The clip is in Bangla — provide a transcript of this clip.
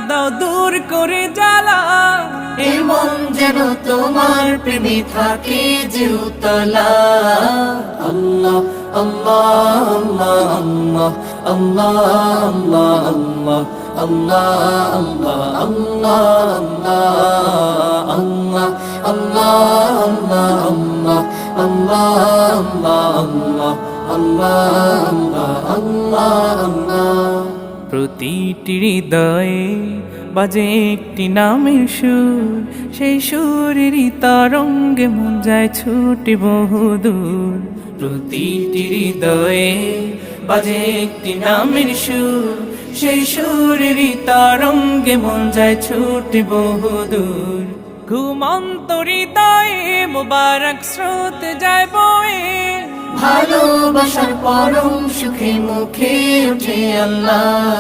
দাও দূর করে জ্বালা। এই মন যেন তোমার প্রেমে থাকে যে উতলা। আল্লাহ আল্লাহ আল্লাহ আল্লাহ আল্লাহ আল্লাহ আল্লাহ আল্লাহ আল্লাহ আল্লাহ আল্লাহ আল্লাহ। প্রতিটি হৃদয়ে বাজে একটি নামের সুর, সেই সুরেরই তরঙ্গে মন যায় ছুটে বহুদূর। প্রতিটি হৃদয়ে বাজে একটি নামের সুর, সেই সুরেরই তরঙ্গে মন যায় ছুটে বহুদূর। ঘুমন্ত হৃদয়ে মুবারক স্রোত যায় বয়ে, ভালোবাসার পরম সুখে মুখে উঠে আল্লাহ।